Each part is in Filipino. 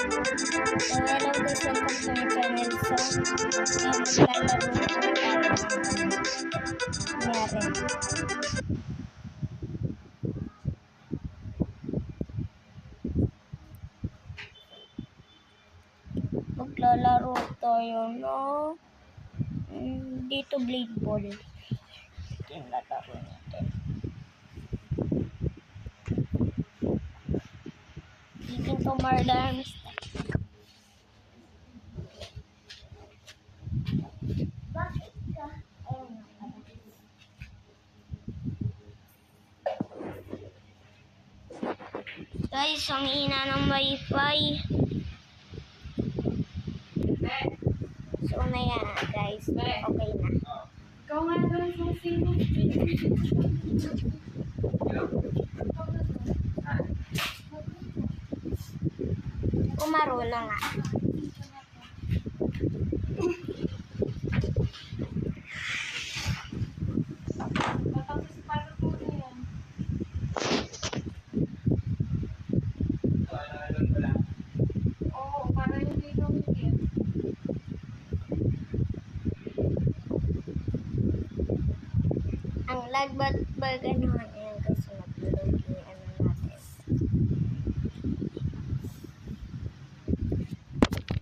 So hello guys, welcome to my channel. So ngayon maglalaro po tayo ng nangyari. Maglalaro tayo no dito blade ball. Ito yung lalaro natin. Speaking to Marlams. Guys, ang hina ng wifi. So na yan guys. Okay na. Ikaw nga doon sa sino. Kung marunong nga. Matapos para po na yan. Oo, para hindi lumikit. Ang lag ba't ba gano'n? Ayan guys, nag-load yung ano natin.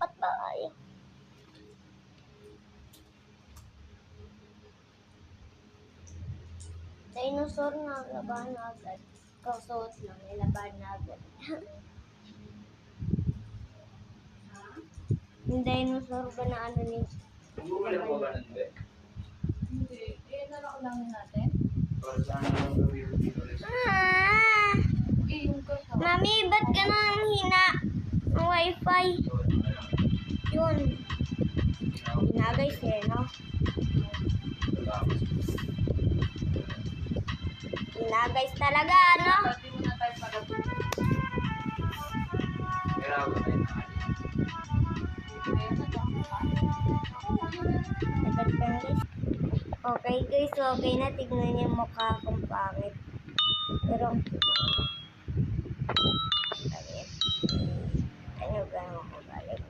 Ba't ba kayo? Dinosaur na, laban na agad. Kasuot lang, laban na agad. Yung dinosaur ba na ano ni? Wala ko ba nun, be? Hindi. Nalako lang natin. Yung kasama. Mami, ba't gano'n ang hina ng wifi? Yun. Hina guys eh, no? Hina guys talaga, no? Pati mo na tayo para po. Kaya ako tayo. Ayan na to. Okay guys, okay na. Tignan niyo yung mukha kong pangit. Pero, pangit. Ano gano'n ko balik?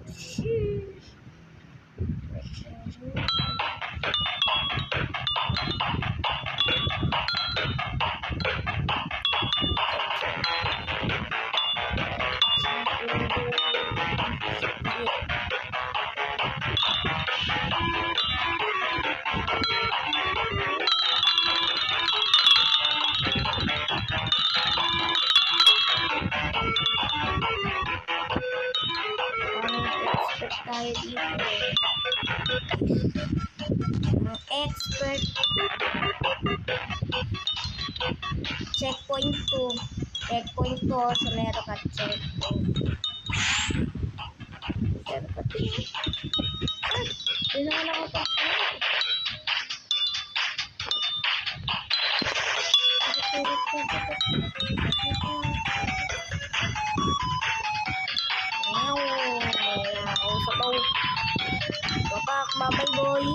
Tayo dito. Ang expert. Checkpoint 2. Checkpoint 2. So meron ka checkpoint. Meron ka 2. Hindi na ako pa. Babay boy.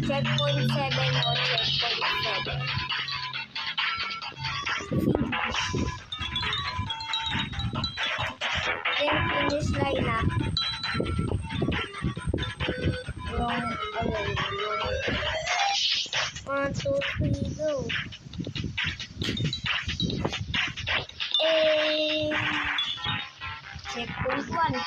Checkpoint 7 o checkpoint 7. Then finish line na. Yung away. 1, 2, 3, go. Checkpoint 1.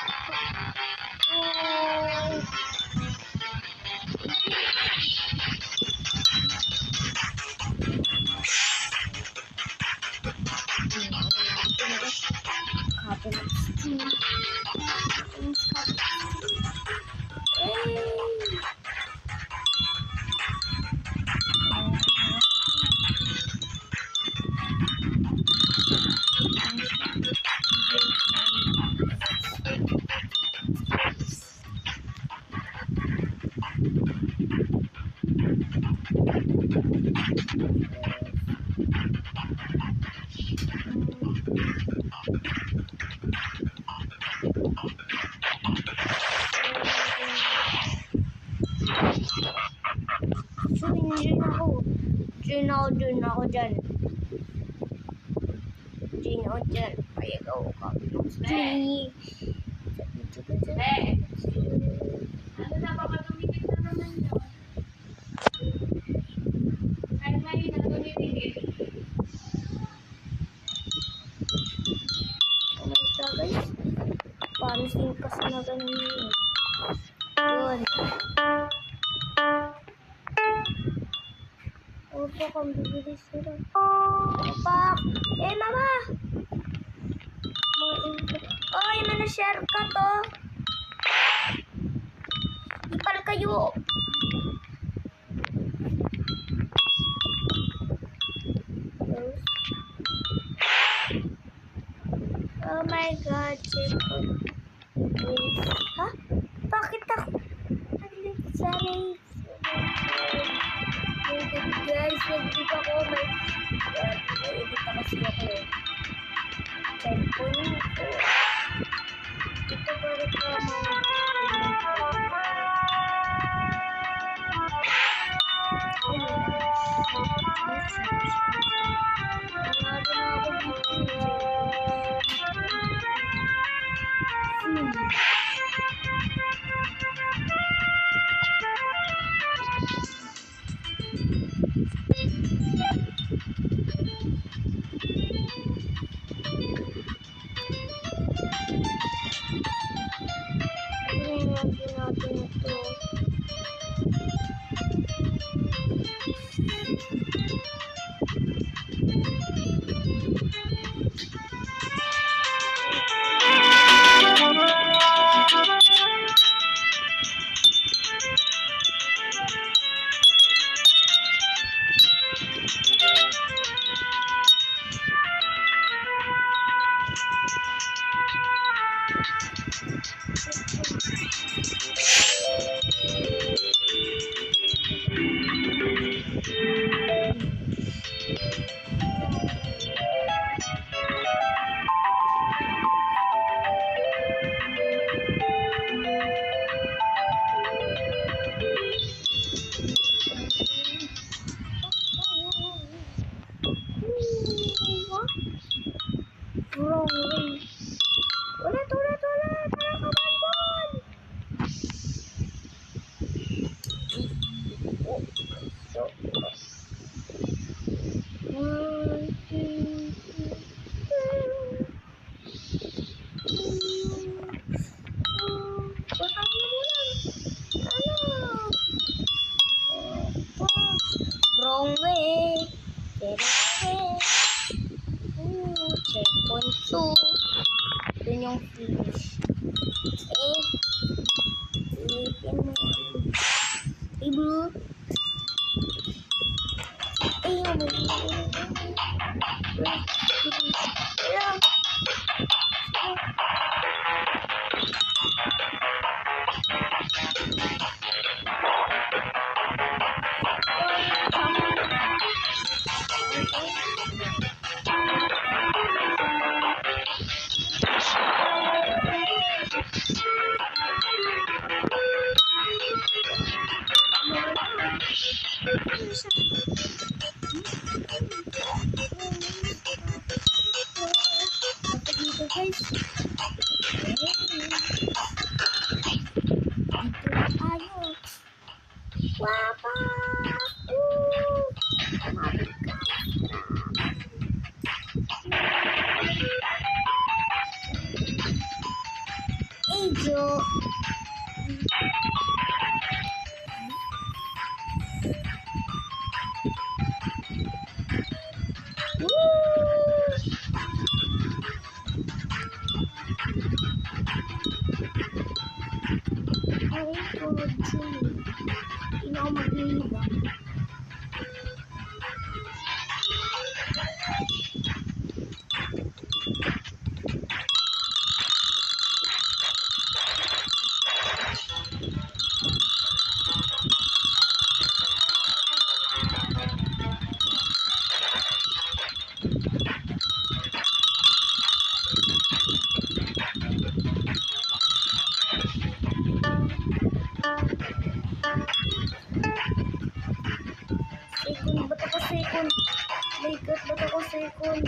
Diyan ako dyan. ikaw ka. Julie. Ano na, baka dumikit na naman yun. Kahit ngayon na dumidikit. Oh my God, guys. Pansing kasi na ganun yun. Yun. Opo, kung bibilis sila. Pak! Eh, mama! Oh, yung na-share ka to. Ipal kayo. Oh my God, checkpoint. Ha? Bakit ako? Sorry. Guys, nag-edit ako. My God, nag-edit na kasi ako eh. Checkpoint ko. Ito balik ka mga. Wrong way. Ulit. Para kamanbon. Oh. So. 1, 2, 3. Pasang mo lang. Ano? Wrong way. Checkpoint 2. Dun yung finish. Lipin mo. Blue. Ayun. Guys. Ayo. Wapa. Ijo. Hindi ako magliliba. Second, ba't ako second? My God, ba't ako second?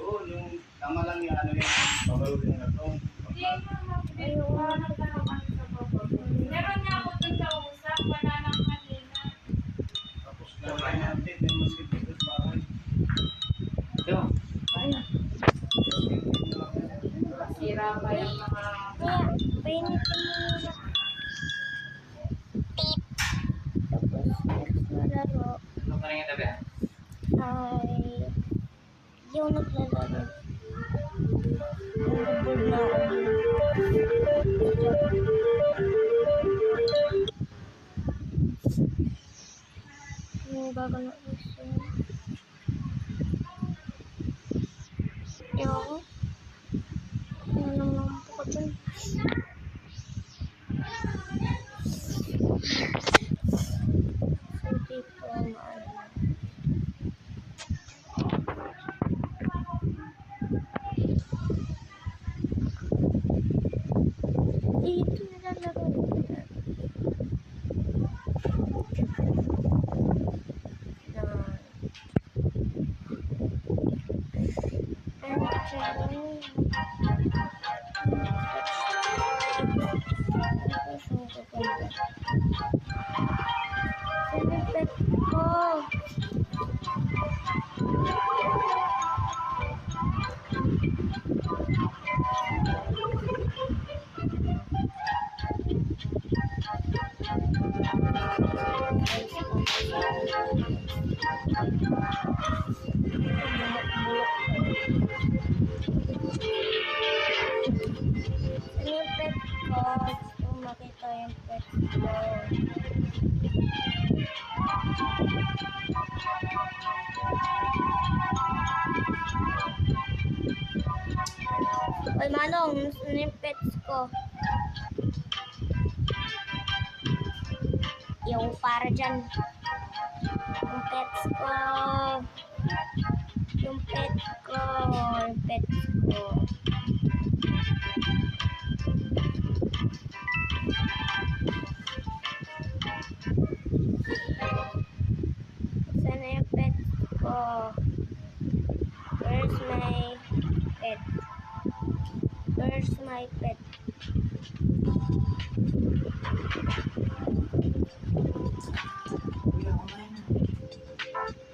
Oo, yung tama lang yung ano yung pabalutin na ito. Hindi mo nagkaroon sa baba. Meron niya ako dun sa usap, wala nang kanina. Tapos gagawin natin, may mosquito sa bahay. Ito. Sira pa yung mga... Kaya, painitin mo muna. Tip. Tapos, next na laro Ano ka rin yung tabi? ay yung naglalaro. Nagboboard na ako. Yung gagano gusto. Yung ano naman po ko dun. So, dito maano. Dito nilalaro. Sinipit ko. Sinipit ko. Gusto makita yung pet ko. Oy, Manong, gusto yung pets ko. Yung para dyan. Yung pets ko. Yung pets ko. Yung pets ko. Sana yung pets ko. Where's my pet? Where's my pet?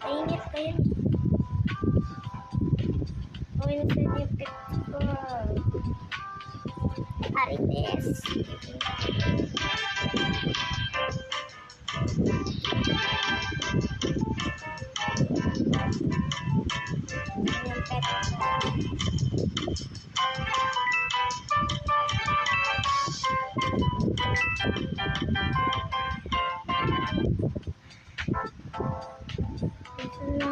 Mainit pa yun. Okay na sa'yo yung pet ko. Arites. Yung pet ko. Ito na.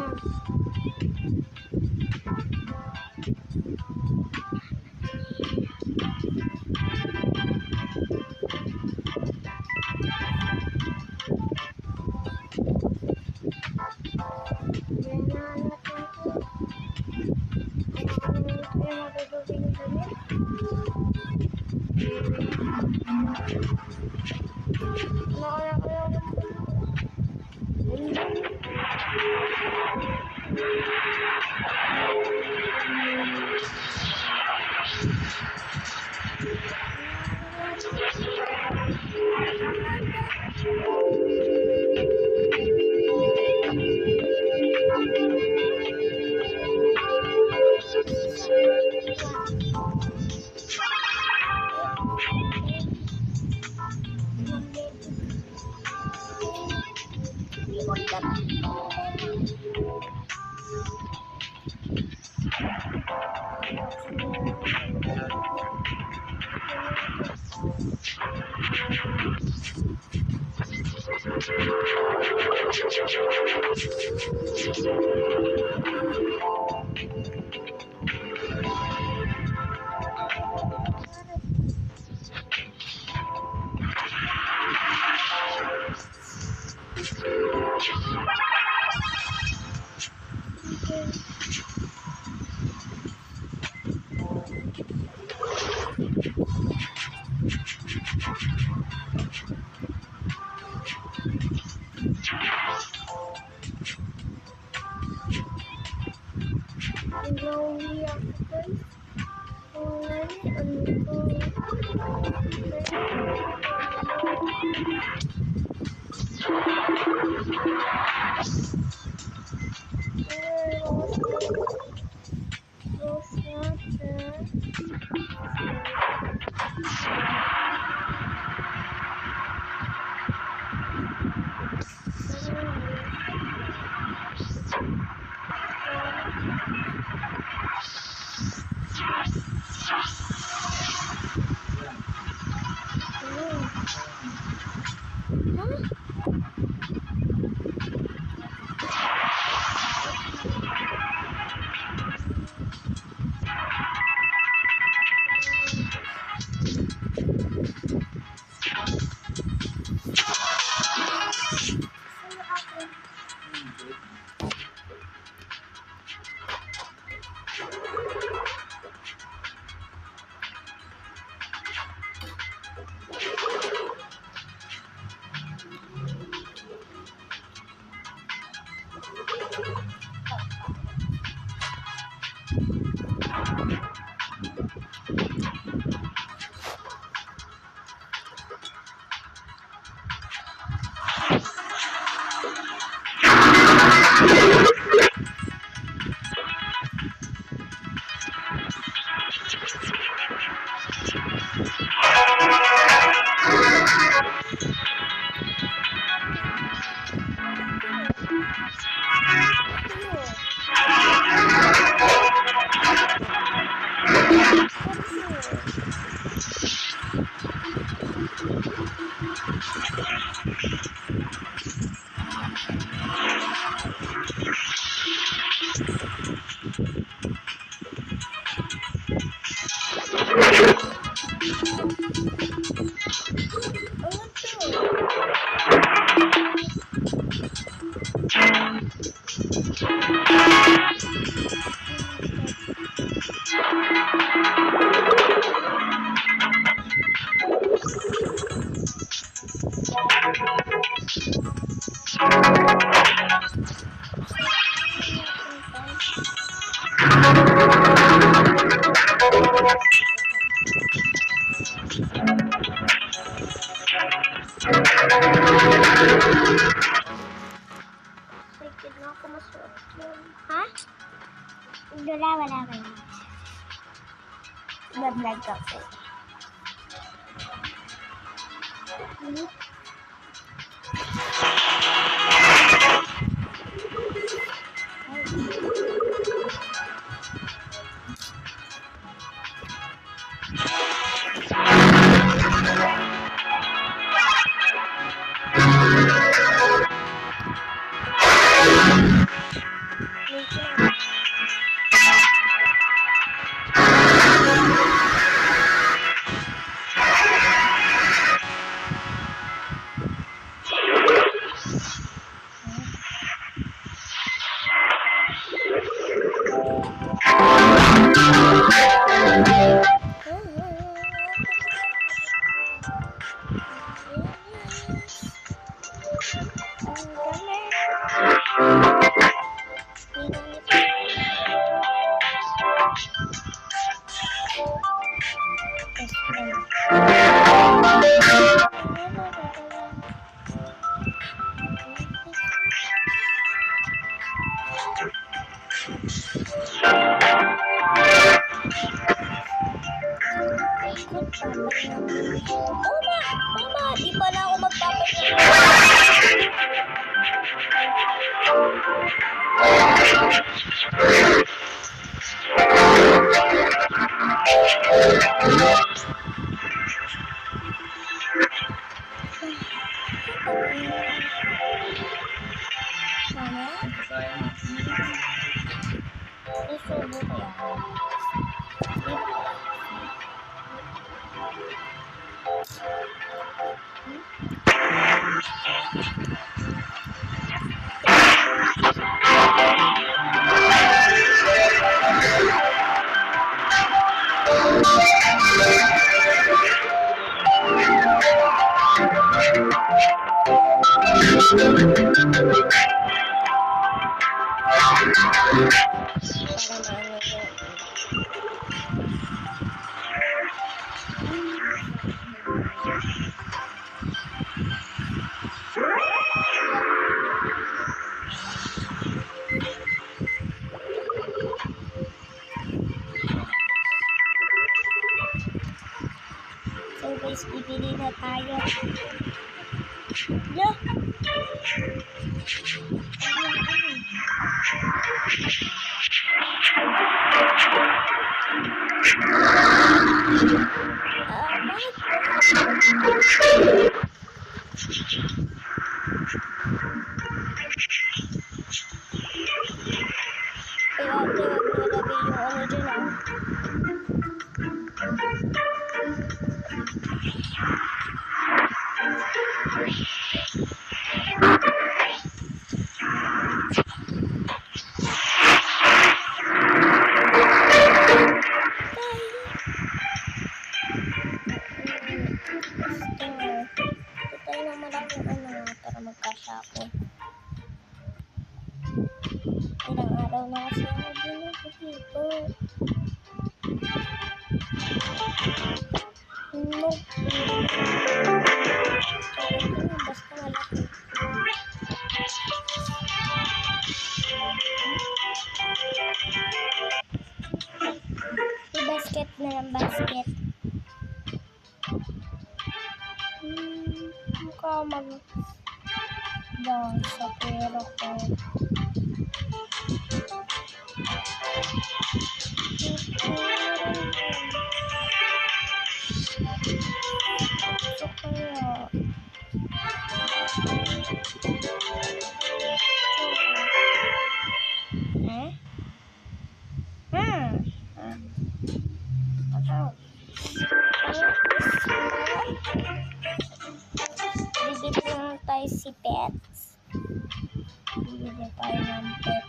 Yan na natin ito. Ano yung magagawin yung damit? Iyak ko guys. Oh, ano to? Rose water. Ha? Wala. Nag-vlog ako. Mama, di pa na ako magpapalit. Mama, Kaya mo. isubo ko yan. So guys, bibili na tayo. Yeah. Kaya ate, wag nilagay yung ano dyan ah. Ito tayo ng malaking ano nga para magkasya ako. Ilang araw na kasi ako dito. No. Basta malaki. I-basket na lang, basket. Mukha mag-down sa pera ko. So kaya bibili lang tayo si pets. Bibili tayo ng pets.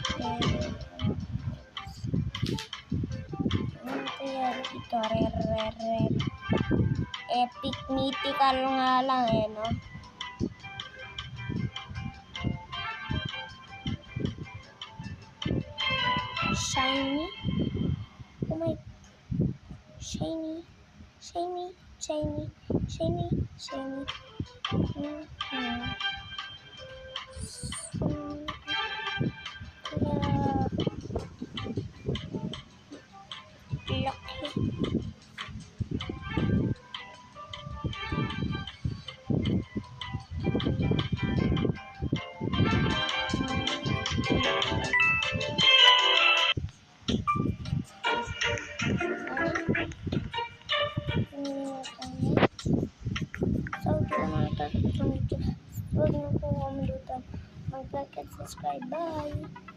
Okay. Ito, rare. Epic mythical nga lang eh, no? Shiny. Oh my. Shiny. Huwag niyo po kami lutan. Mag-like at subscribe. Bye!